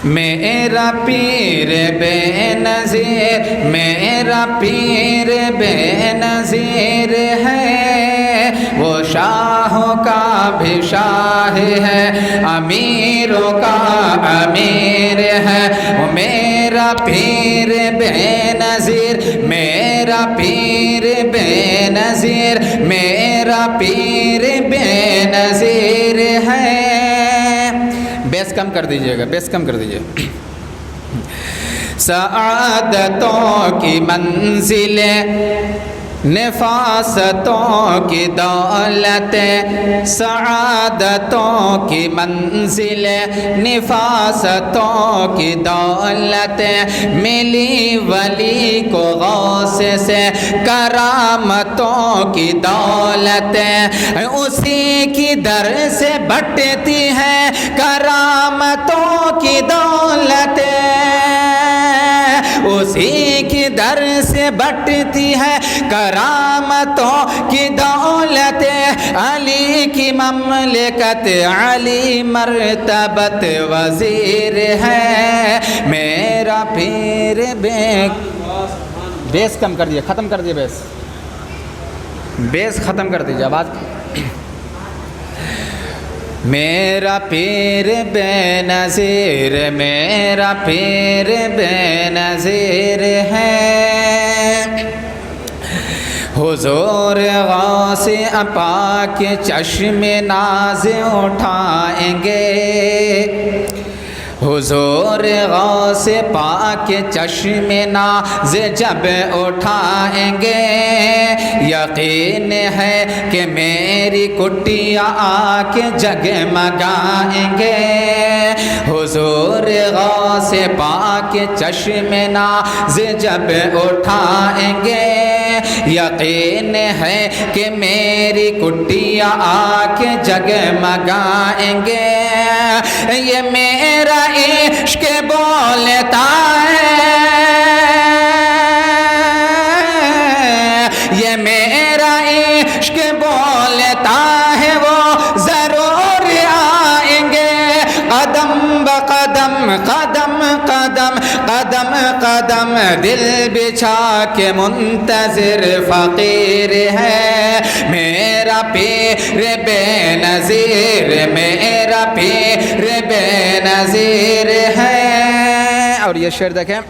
میرا پیر بے نظیر، میرا پیر بے نظیر ہے، وہ شاہوں کا بھی شاہ ہے، امیروں کا امیر ہے، وہ میرا پیر بے نظیر، میرا پیر بے نظیر، میرا پیر بے نظیر ہے۔ بیس کم کر دیجئے گا، بیس کم کر دیجئے۔ سعادتوں کی منزل نفاستوں کی دولت، سعادتوں کی منزل نفاستوں کی دولت، ملی ولی کو غوث سے کرامتوں کی دولت، اسی کی در سے بٹتی ہے کرامتوں کی دولت، اسی کی در سے بٹتی ہے کرامتوں کی دولت، علی کی مملکت علی مرتبت وزیر ہے، میرا پیر بیس کم کر دیا، ختم کر دیا، بیس ختم کر دیجیے آواز۔ میرا پیر بے نظیر، میرا پیر بے نظیر ہے، حضور غوث پاک چشم ناز اٹھائیں گے، حضور غوث پاک چشم ناز جب اٹھائیں گے، یقین ہے کہ میری کٹیا آ کے جگمگائیں گے، حضور غوث پاک چشم ناز جب اٹھائیں گے، یقین ہے کہ میری کٹیا آ کے جگمگائیں گے، یہ میرا عشق بولتا ہے، یہ میرا عشق بولتا ہے، وہ ضرور آئیں گے، قدم بقدم قدم قدم قدم قدم دل بچھا کے منتظر فقیر ہے، میرا پیر بے نظیر، میرا پیر بے نظیر ہے۔ اور یہ شعر دیکھیں،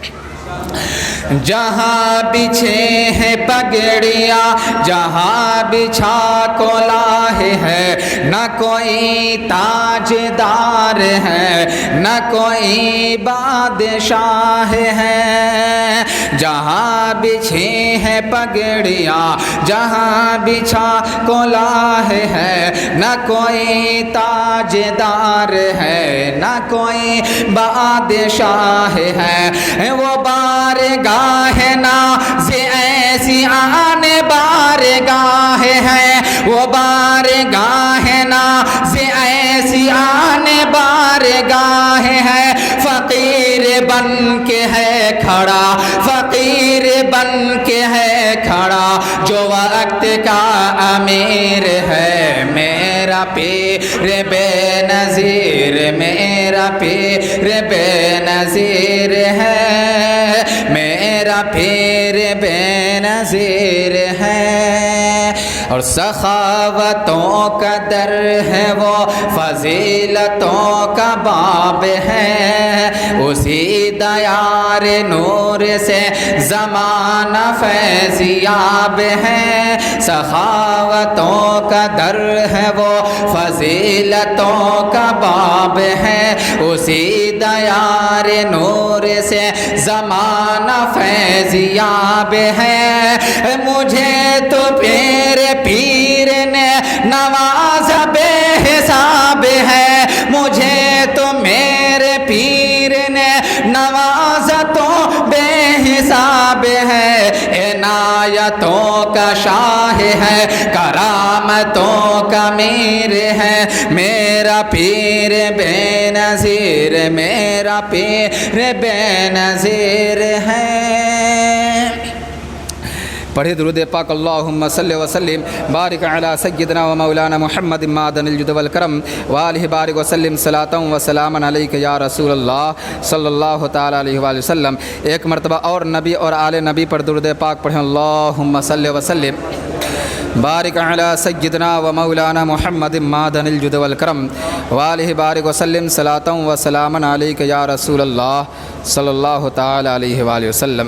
جہاں بچھے ہیں پگڑیاں، جہاں بچھا کلاه ہے، نہ کوئی تاجدار ہے، نہ کوئی بادشاہ ہے، جہاں بچھی ہیں پگڑیاں، جہاں بچھا کلاه ہے، نہ کوئی تاجدار ہے، نہ کوئی بادشاہ ہے، وہ بارگاہ ناز ایسی آن بارگاہ ہے، وہ بارگاہ ناز ایسی آن بارگاہ ہے، فقیر بن کے ہے کھڑا، فقیر بن کے ہے کھڑا، جو وقت کا امیر ہے، میرا پیر بے نظیر، میرا پیر بے نظیر ہے، میرا پیر بے نظیر ہے، اور سخاوتوں کا در ہے، وہ فضیلتوں کا باب ہے، اسی دیار نور سے زمانہ فیضیاب ہے، سخاوتوں کا در ہے، وہ فضیلتوں کا باب ہے، اسی دیار نور سے زمانہ فیضیاب ہے، مجھے تو میرے پیر نے نوازا بے حساب ہے، مجھے تو میرے پیر نے نوازا تو بے حساب ہے، عنایتوں کا شاہ ہے، کرامتوں کا میر ہے، میرا پیر بے نظیر، میرا پیر بے نظیر ہے۔ پڑھے درود پاک اللہم صلی وسلم بارک علی سیدنا و مولانا محمد معدن الجود والکرم وآلہ بارک وسلم صلاۃ و سلاما علیک یا رسول اللہ صلی اللہ تعالیٰ علیہ وآلہ وسلم۔ ایک مرتبہ اور نبی اور آل نبی پر درود پاک پڑھیں اللہم صلی وسلم بارک علی سیدنا و مولانا محمد معدن الجود والکرم وآلہ بارک وسلم صلاۃ و سلاما علیک یا رسول اللہ صلی اللہ تعالیٰ علیہ وآلہ وسلم۔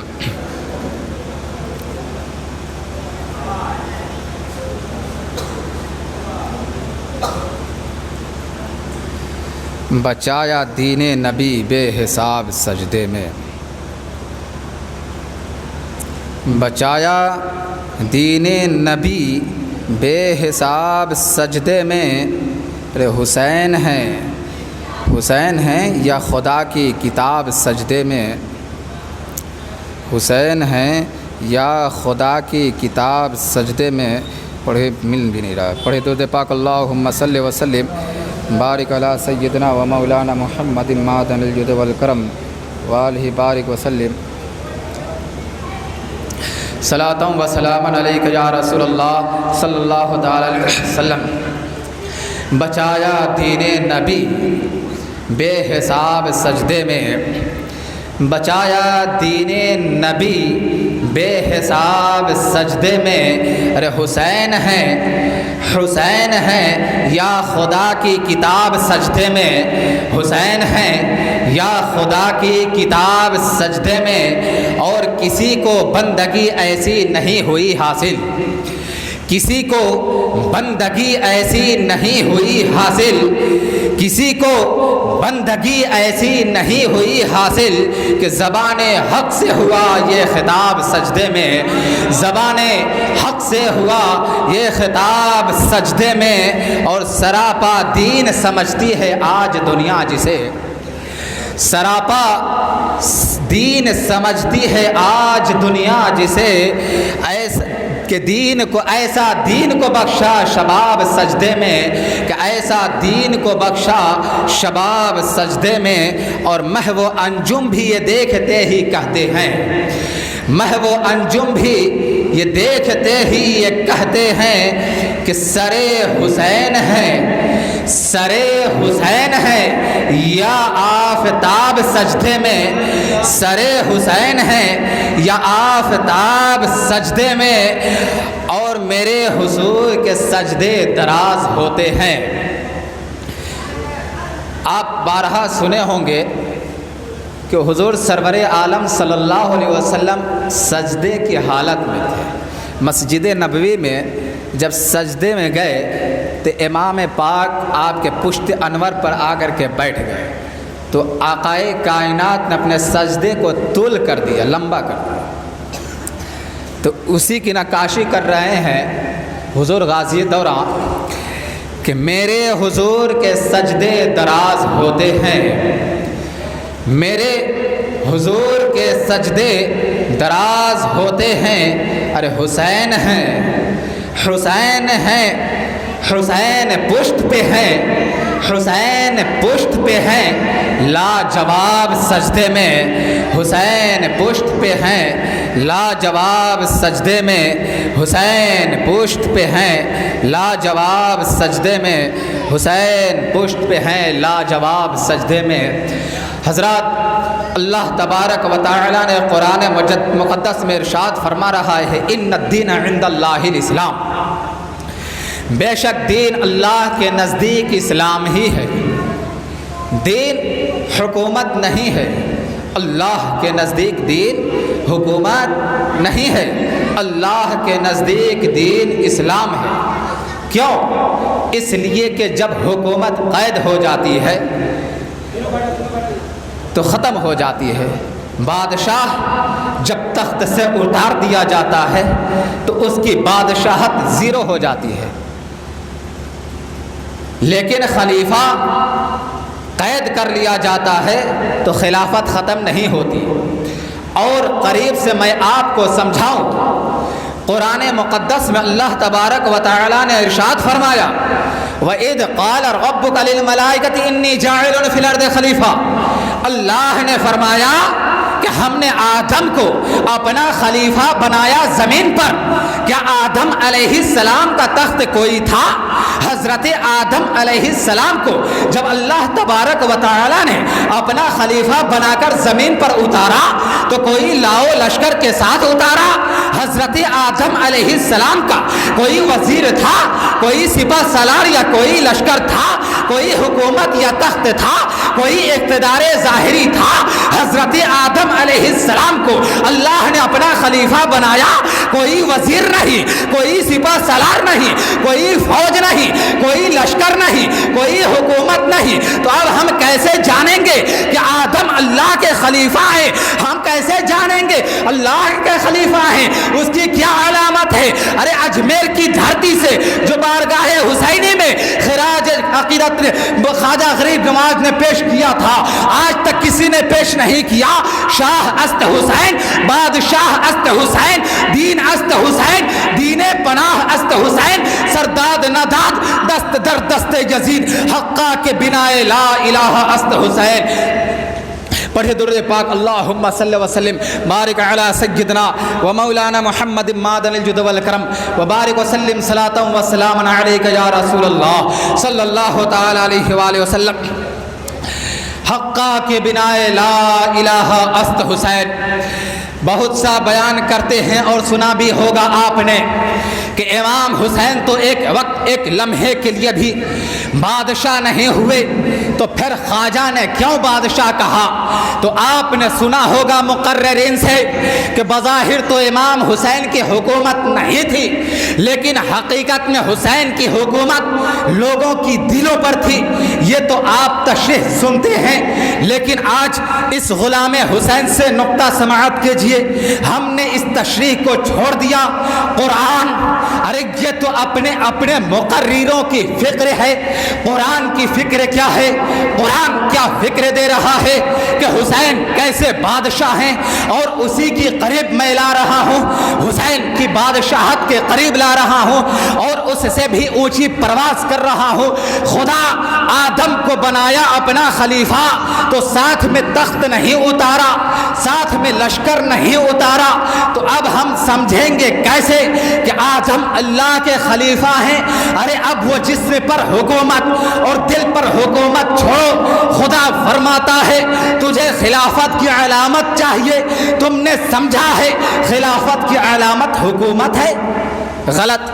بچایا دین نبی بے حساب سجدے میں، بچایا دین نبی بے حساب سجدے میں۔ ارے حسین ہیں یا خدا کی کتاب سجدے میں، حسین ہیں یا خدا کی کتاب سجدے میں۔ پڑھے مل بھی نہیں رہا، پڑھے درود پاک اللہم صلی وسلم بارک علی سیدنا و مولانا محمد معدن الجود والکرم وآلہ بارک وسلم صلاۃ و سلاما علیک یا رسول اللہ صلی اللہ تعالیٰ علیہ وسلم۔ بچایا دین نبی بے حساب سجدے میں، بچایا دین نبی بے حساب سجدے میں۔ ارے حسین ہیں یا خدا کی کتاب سجدے میں، حسین ہیں یا خدا کی کتاب سجدے میں۔ اور کسی کو بندگی ایسی نہیں ہوئی حاصل، کسی کو بندگی ایسی نہیں ہوئی حاصل، کسی کو بندگی ایسی نہیں ہوئی حاصل کہ زبان حق سے ہوا یہ خطاب سجدے میں، زبان حق سے ہوا یہ خطاب سجدے میں۔ اور سراپا دین سمجھتی ہے آج دنیا جسے، سراپا دین سمجھتی ہے آج دنیا جسے، ایسا کہ ایسا دین کو بخشا شباب سجدے میں، کہ ایسا دین کو بخشا شباب سجدے میں۔ اور محو انجم بھی یہ دیکھتے ہی کہتے ہیں، محو انجم بھی یہ دیکھتے ہی یہ کہتے ہیں کہ سرے حسین ہے، سرے حسین ہے یا آفتاب سجدے میں، سرے حسین ہے یا آفتاب سجدے میں۔ اور میرے حضور کے سجدے دراز ہوتے ہیں۔ آپ بارہا سنے ہوں گے کہ حضور سرور عالم صلی اللہ علیہ وسلم سجدے کی حالت میں تھے۔ مسجد نبوی میں جب سجدے میں گئے تو امام پاک آپ کے پشت انور پر آ کر کے بیٹھ گئے، تو آقائے کائنات نے اپنے سجدے کو طول کر دیا، لمبا کر دیا۔ تو اسی کی نقاشی کر رہے ہیں حضور غازی دورہ کہ میرے حضور کے سجدے دراز ہوتے ہیں، میرے حضور کے سجدے دراز ہوتے ہیں۔ ارے حسین ہیں، حسین ہیں، حسین پشت پہ ہیں، حسین پشت پہ ہیں لاجواب سجدے میں، حسین پشت پہ ہیں لاجواب سجدے میں، حسین پشت پہ ہیں لاجواب سجدے میں، حسین پشت پہ ہیں لاجواب سجدے میں۔ حضرات اللہ تبارک و تعالیٰ نے قرآن مقدس میں ارشاد فرما رہا ہے ان الدین عند اللہ الاسلام، بے شک دین اللہ کے نزدیک اسلام ہی ہے۔ دین حکومت نہیں ہے، اللہ کے نزدیک دین حکومت نہیں ہے، اللہ کے نزدیک دین اسلام ہے۔ کیوں؟ اس لیے کہ جب حکومت قید ہو جاتی ہے تو ختم ہو جاتی ہے، بادشاہ جب تخت سے اتار دیا جاتا ہے تو اس کی بادشاہت زیرو ہو جاتی ہے، لیکن خلیفہ قید کر لیا جاتا ہے تو خلافت ختم نہیں ہوتی۔ اور قریب سے میں آپ کو سمجھاؤں، قرآن مقدس میں اللہ تبارک و تعالی نے ارشاد فرمایا وَإِذْ قَالَ رَبُّكَ لِلْمَلَائِكَةِ إِنِّي جَاعِلٌ فِي الْأَرْضِ خَلِيفَةً، اللہ نے فرمایا کہ ہم نے آدم کو اپنا خلیفہ بنایا زمین پر، کیا آدم علیہ السلام کا تخت کوئی تھا؟ حضرت آدم علیہ السلام کو جب اللہ تبارک و تعالی نے اپنا خلیفہ بنا کر زمین پر اتارا تو کوئی لاؤ لشکر کے ساتھ اتارا؟ حضرت آدم علیہ السلام کا کوئی وزیر تھا، کوئی سپہ سالار یا کوئی لشکر تھا، کوئی حکومت یا تخت تھا، کوئی اقتدار ظاہری تھا؟ حضرت آدم علیہ السلام کو اللہ نے اپنا خلیفہ بنایا، کوئی وزیر نہیں، کوئی سپہ سالار نہیں، کوئی فوج نہیں، کوئی لشکر نہیں، کوئی حکومت نہیں، تو اب ہم کیسے جانیں گے کہ آدم اللہ کے خلیفہ ہیں؟ ہم کیسے جانیں گے اللہ کے خلیفہ ہیں؟ اس کی کیا علامت ہے؟ ارے اجمیر کی دھرتی سے جو بارگاہ حسینی میں خراج عقیدت خواجہ غریب نواز نے پیش کیا تھا، آج تک کسی نے پیش نہیں کیا۔ شاہ است حسین، بادشاہ است حسین، دین است حسین، دین پناہ است حسین، سرداد نداد دست در دست یزید، حقا کے بنا لا الہ است حسین۔ پڑھے درود پاک اللہم صلی وسلم بارک علی سیدنا و مولانا محمد مادن الجد والکرم وبارک وسلم صلاۃ و سلام علیک یا رسول اللہ صلی اللہ تعالی علیہ وآلہ وسلم۔ حقا کے بنا لا الہ است حسین، بہت سا بیان کرتے ہیں اور سنا بھی ہوگا آپ نے کہ امام حسین تو ایک وقت ایک لمحے کے لیے بھی بادشاہ نہیں ہوئے، تو پھر خواجہ نے کیوں بادشاہ کہا؟ تو آپ نے سنا ہوگا مقررین سے کہ بظاہر تو امام حسین کی حکومت نہیں تھی، لیکن حقیقت میں حسین کی حکومت لوگوں کی دلوں پر تھی۔ یہ تو آپ تشریح سنتے ہیں، لیکن آج اس غلام حسین سے نقطہ سماعت کیجئے۔ ہم نے اس تشریح کو چھوڑ دیا۔ قرآن، ارے یہ تو اپنے اپنے مقرروں کی فکر ہے، قرآن کی فکر کیا ہے؟ قرآن کیا فکر دے رہا ہے کہ حسین کیسے بادشاہ ہیں، اور اسی کی قریب میں لا رہا ہوں، حسین کی بادشاہت کے قریب لا رہا ہوں اور اس سے بھی اونچی پرواز کر رہا ہوں۔ خدا آدم کو بنایا اپنا خلیفہ تو ساتھ میں تخت نہیں اتارا، ساتھ میں لشکر نہیں اتارا، تو اب ہم سمجھیں گے کیسے کہ آدم اللہ کے خلیفہ ہیں؟ ارے اب وہ جسم پر حکومت اور دل پر حکومت چھوڑو، خدا فرماتا ہے تجھے خلافت کی علامت چاہیے، تم نے سمجھا ہے خلافت کی علامت حکومت ہے؟ غلط۔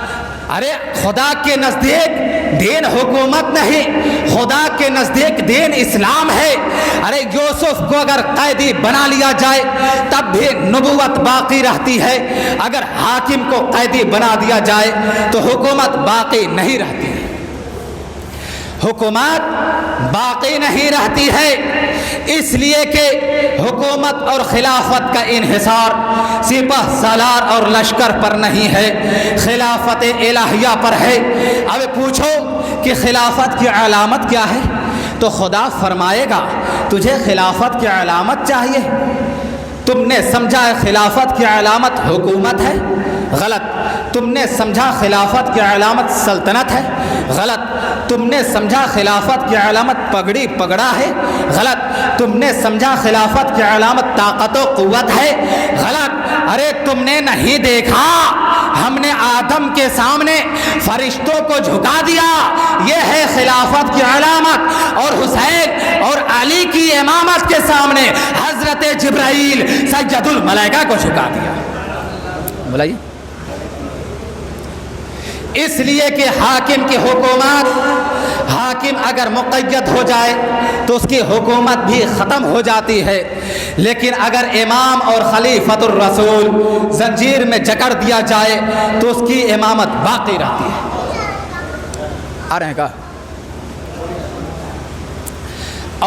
ارے خدا کے نزدیک دین حکومت نہیں، خدا کے نزدیک دین اسلام ہے۔ ارے یوسف کو اگر قیدی بنا لیا جائے تب بھی نبوت باقی رہتی ہے، اگر حاکم کو قیدی بنا دیا جائے تو حکومت باقی نہیں رہتی ہے، حکومت باقی نہیں رہتی ہے، اس لیے کہ حکومت اور خلافت کا انحصار سپہ سالار اور لشکر پر نہیں ہے، خلافت الہیہ پر ہے۔ اب پوچھو کہ خلافت کی علامت کیا ہے تو خدا فرمائے گا تجھے خلافت کی علامت چاہیے، تم نے سمجھا خلافت کی علامت حکومت ہے؟ غلط۔ تم نے سمجھا خلافت کی علامت سلطنت ہے؟ غلط۔ تم نے سمجھا خلافت کی علامت پگڑی پگڑا ہے؟ غلط۔ تم نے سمجھا خلافت کی علامت طاقت و قوت ہے؟ غلط۔ ارے تم نے نہیں دیکھا ہم نے آدم کے سامنے فرشتوں کو جھکا دیا، یہ ہے خلافت کی علامت، اور حسین اور علی کی امامت کے سامنے حضرت جبرائیل سید الملائکہ کو جھکا دیا۔ بلائیے، اس لیے کہ حاکم کی حکومت، حاکم اگر مقید ہو جائے تو اس کی حکومت بھی ختم ہو جاتی ہے، لیکن اگر امام اور خلیفۃ الرسول زنجیر میں جکڑ دیا جائے تو اس کی امامت باقی رہتی ہے۔ آ رہے ہیں کہا؟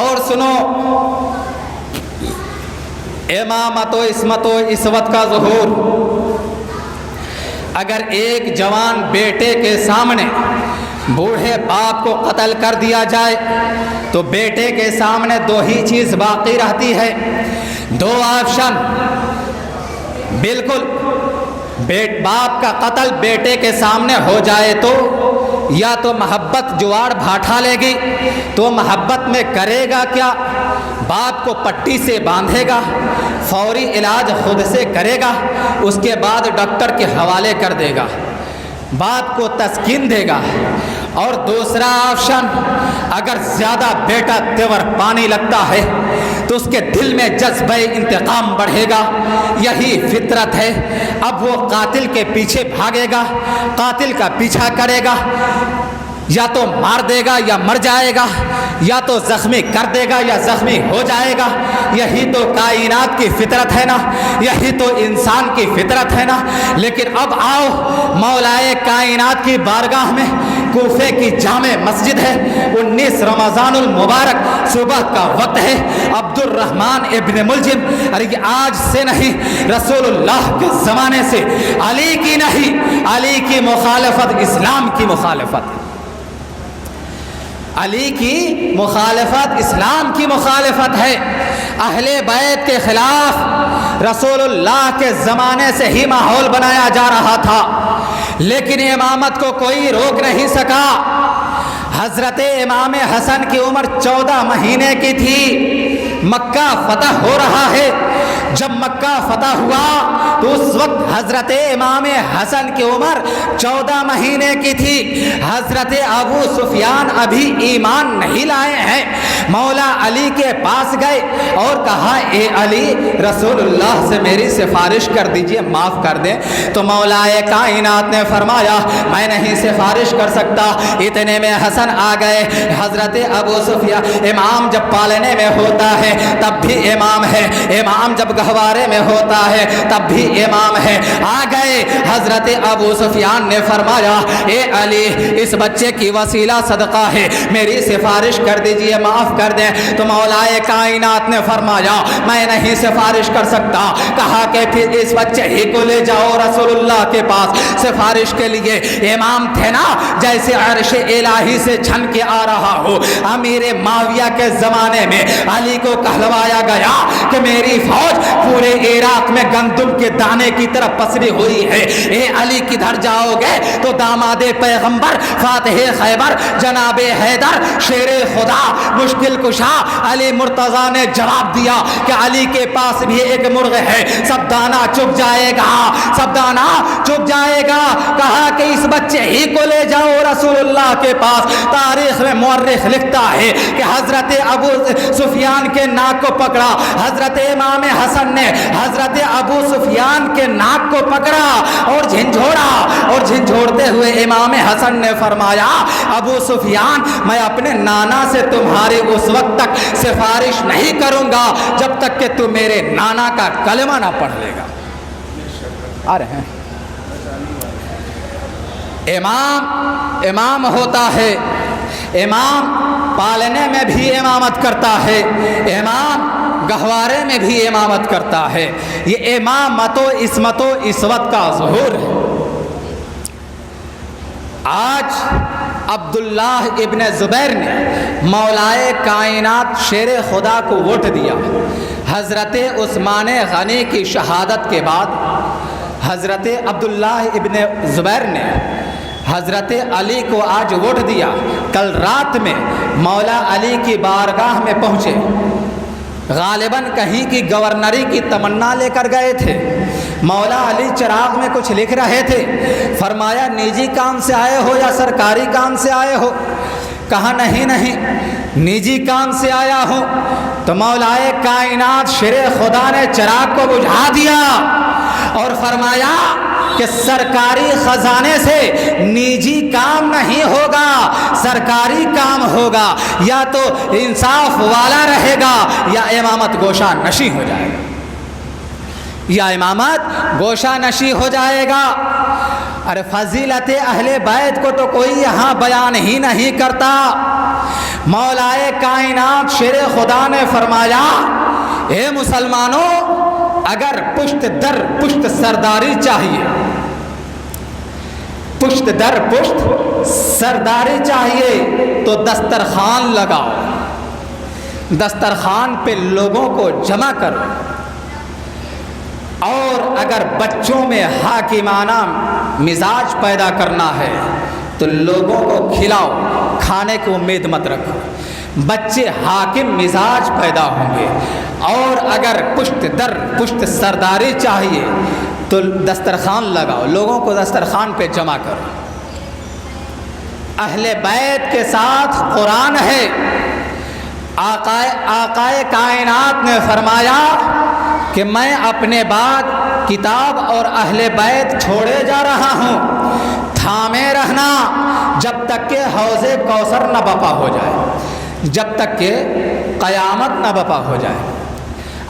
اور سنو، امامت و عصمت و عصمت کا ظہور، اگر ایک جوان بیٹے کے سامنے بوڑھے باپ کو قتل کر دیا جائے تو بیٹے کے سامنے دو ہی چیز باقی رہتی ہے، دو آپشن، بالکل باپ کا قتل بیٹے کے سامنے ہو جائے تو یا تو محبت جواڑ بھاٹا لے گی، تو محبت میں کرے گا کیا؟ باپ کو پٹی سے باندھے گا، فوری علاج خود سے کرے گا، اس کے بعد ڈاکٹر کے حوالے کر دے گا، باپ کو تسکین دے گا۔ اور دوسرا آپشن، اگر زیادہ بیٹا تیور پانی لگتا ہے تو اس کے دل میں جذبہ انتقام بڑھے گا، یہی فطرت ہے۔ اب وہ قاتل کے پیچھے بھاگے گا، قاتل کا پیچھا کرے گا، یا تو مار دے گا یا مر جائے گا، یا تو زخمی کر دے گا یا زخمی ہو جائے گا۔ یہی تو کائنات کی فطرت ہے نا، یہی تو انسان کی فطرت ہے نا۔ لیکن اب آؤ مولائے کائنات کی بارگاہ میں، کوفے کی جامع مسجد ہے، 19 رمضان المبارک صبح کا وقت ہے، عبد الرحمن ابن ملجم، ارے آج سے نہیں، رسول اللہ کے زمانے سے علی کی نہیں، علی کی مخالفت اسلام کی مخالفت، علی کی مخالفت اسلام کی مخالفت ہے۔ اہل بیت کے خلاف رسول اللہ کے زمانے سے ہی ماحول بنایا جا رہا تھا، لیکن امامت کو کوئی روک نہیں سکا۔ حضرت امام حسن کی عمر 14 مہینے کی تھی، مکہ فتح ہو رہا ہے۔ جب مکہ فتح ہوا تو اس وقت حضرت امام حسن کی عمر 14 مہینے کی تھی۔ حضرت ابو سفیان ابھی ایمان نہیں لائے ہیں، مولا علی کے پاس گئے اور کہا اے علی، رسول اللہ سے میری سفارش کر دیجئے، معاف کر دیں۔ تو مولا کائنات نے فرمایا میں نہیں سفارش کر سکتا۔ اتنے میں حسن آ گئے۔ حضرت ابو سفیان، امام جب پالنے میں ہوتا ہے تب بھی امام ہے، امام جب گہوارے میں ہوتا ہے تب بھی امام ہے۔ آ گئے حضرت ابو سفیان نے فرمایا اے علی، اس بچے کی وسیلہ صدقہ ہے، میری سفارش کر دیجئے، معاف کر دیں۔ تو مولا کائنات نے فرمایا میں نہیں سفارش کر سکتا۔ کہا کہ پھر اس بچے ہی کو لے جاؤ رسول اللہ کے پاس سفارش کے لیے۔ امام تھے نا، جیسے عرش الہی سے چھن کے آ رہا ہو۔ امیر معاویہ کے زمانے میں علی کو کہلوایا گیا کہ میری فوج پورے عراق میں گندم کے دانے کی طرف پسری ہوئی ہے، اے علی کدھر جاؤ گے؟ تو داماد پیغمبر، فاتح خیبر، جناب حیدر، شیر خدا، مشکل کشا علی مرتضیٰ نے جواب دیا کہ علی کے پاس بھی ایک مرغ ہے، سب دانہ چک جائے گا، سب دانہ چک جائے گا۔ کہا کہ اس بچے ہی کو لے جاؤ رسول اللہ کے پاس۔ تاریخ میں مورخ لکھتا ہے کہ حضرت ابو سفیان کے ناک کو پکڑا، حضرت امام حسن نے حضرت ابو سفیان کے ناک کو پکڑا اور جھنجھوڑا، اور جھنجھوڑتے ہوئے امام حسن نے فرمایا ابو سفیان، میں اپنے نانا سے تمہاری اس وقت تک سفارش نہیں کروں گا جب تک کہ تم میرے نانا کا کلمہ نہ پڑھ لے گا۔ آ رہے ہیں، امام ہوتا ہے، امام پالنے میں بھی امامت کرتا ہے، امام گہوارے میں بھی امامت کرتا ہے۔ یہ امامت و عصمت و عصمت کا ظہور ہے۔ آج عبداللہ ابن زبیر نے مولائے کائنات شیر خدا کو ووٹ دیا۔ حضرت عثمان غنی کی شہادت کے بعد حضرت عبداللہ ابن زبیر نے حضرت علی کو آج ووٹ دیا۔ کل رات میں مولا علی کی بارگاہ میں پہنچے، غالباً کہیں کی گورنری کی تمنا لے کر گئے تھے۔ مولا علی چراغ میں کچھ لکھ رہے تھے، فرمایا نجی کام سے آئے ہو یا سرکاری کام سے آئے ہو؟ کہا نہیں نجی کام سے آیا ہوں۔ تو مولائے کائنات شیر خدا نے چراغ کو بجھا دیا اور فرمایا کہ سرکاری خزانے سے نجی کام نہیں ہوگا، سرکاری کام ہوگا، یا تو انصاف والا رہے گا یا امامت گوشہ نشی ہو جائے گا، یا امامت گوشہ نشی ہو جائے گا۔ ارے فضیلت اہل بیت کو تو کوئی یہاں بیان ہی نہیں کرتا۔ مولائے کائنات شیر خدا نے فرمایا اے مسلمانوں، اگر پشت در پشت سرداری چاہیے، پشت در پشت سرداری چاہیے تو دسترخوان لگاؤ، دسترخوان پہ لوگوں کو جمع کرو۔ اور اگر بچوں میں حاکمانہ مزاج پیدا کرنا ہے تو لوگوں کو کھلاؤ، کھانے کی امید مت رکھو، بچے حاکم مزاج پیدا ہوں گے۔ اور اگر پشت در پشت سرداری چاہیے تو دسترخوان لگاؤ، لوگوں کو دسترخوان پہ جمع کرو۔ اہل بیت کے ساتھ قرآن ہے۔ آقائے کائنات نے فرمایا کہ میں اپنے بعد کتاب اور اہل بیت چھوڑے جا رہا ہوں، تھامے رہنا جب تک کہ حوض کوثر نہ بپا ہو جائے، جب تک کہ قیامت نہ بپا ہو جائے۔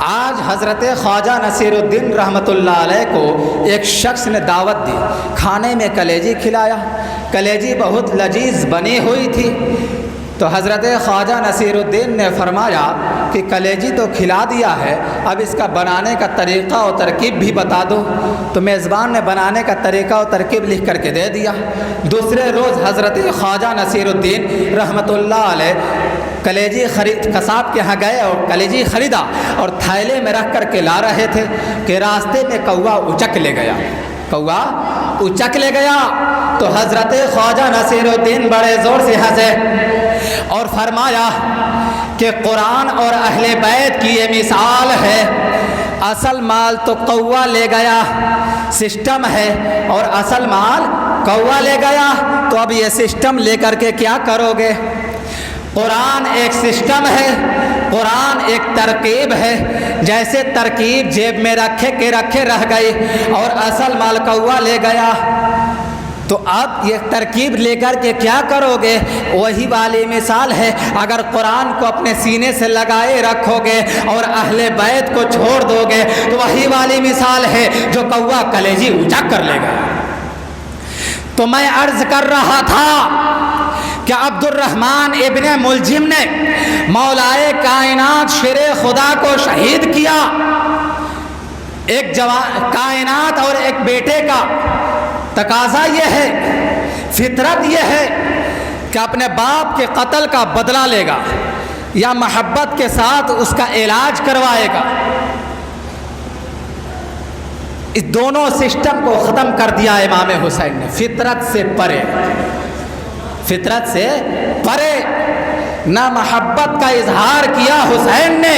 آج حضرت خواجہ نصیر الدین رحمۃ اللہ علیہ کو ایک شخص نے دعوت دی، کھانے میں کلیجی کھلایا، کلیجی بہت لذیذ بنی ہوئی تھی۔ تو حضرت خواجہ نصیر الدین نے فرمایا کہ کلیجی تو کھلا دیا ہے، اب اس کا بنانے کا طریقہ و ترکیب بھی بتا دو۔ تو میزبان نے بنانے کا طریقہ و ترکیب لکھ کر کے دے دیا۔ دوسرے روز حضرت خواجہ نصیر الدین رحمۃ اللہ علیہ کلیجی قصاب کے ہاں گئے اور کلیجی خریدا اور تھیلے میں رکھ کر کے لا رہے تھے کہ راستے میں کوا اچک لے گیا، کوا اچک لے گیا۔ تو حضرت خواجہ نصیر الدین بڑے زور سے ہنسے اور فرمایا کہ قرآن اور اہل بیت کی یہ مثال ہے، اصل مال تو کوا لے گیا، سسٹم ہے، اور اصل مال کوا لے گیا، تو اب یہ سسٹم لے کر کے کیا کرو گے؟ قرآن ایک سسٹم ہے، قرآن ایک ترکیب ہے، جیسے ترکیب جیب میں رکھے کے رکھے رہ گئی اور اصل مال کوا لے گیا، تو اب یہ ترکیب لے کر کے کیا کرو گے؟ وہی والی مثال ہے، اگر قرآن کو اپنے سینے سے لگائے رکھو گے اور اہل بیت کو چھوڑ دو گے تو وہی والی مثال ہے جو کوا کلیجی اچک کر لے گا۔ تو میں عرض کر رہا تھا کہ عبد الرحمن ابن ملجم نے مولائے کائنات شیر خدا کو شہید کیا۔ ایک کائنات اور ایک بیٹے کا تقاضا یہ ہے، فطرت یہ ہے کہ اپنے باپ کے قتل کا بدلہ لے گا یا محبت کے ساتھ اس کا علاج کروائے گا۔ اس دونوں سسٹم کو ختم کر دیا امام حسین نے، فطرت سے پرے، فطرت سے پرے، نہ محبت کا اظہار کیا حسین نے،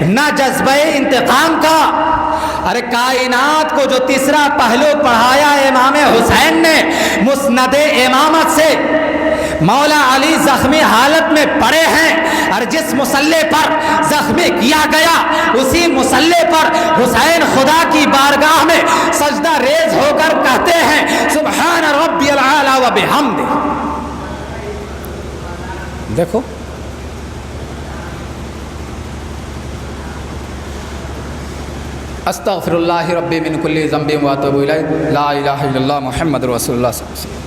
نہ جذبہ انتقام کا۔ ارے کائنات کو جو تیسرا پہلو پڑھایا امام حسین نے مسند امامت سے، مولا علی زخمی حالت میں پڑے ہیں اور جس مسلح پر زخمی کیا گیا اسی مسلح پر حسین خدا کی بارگاہ میں سجدہ ریز ہو کر کہتے ہیں سبحان ربی العالی و بحمدہ۔ دیکھو استغفر اللہ ربی من کل ذنب و اتوب الیہ، لا الہ الا اللہ محمد رسول اللہ صلی اللہ علیہ وسلم۔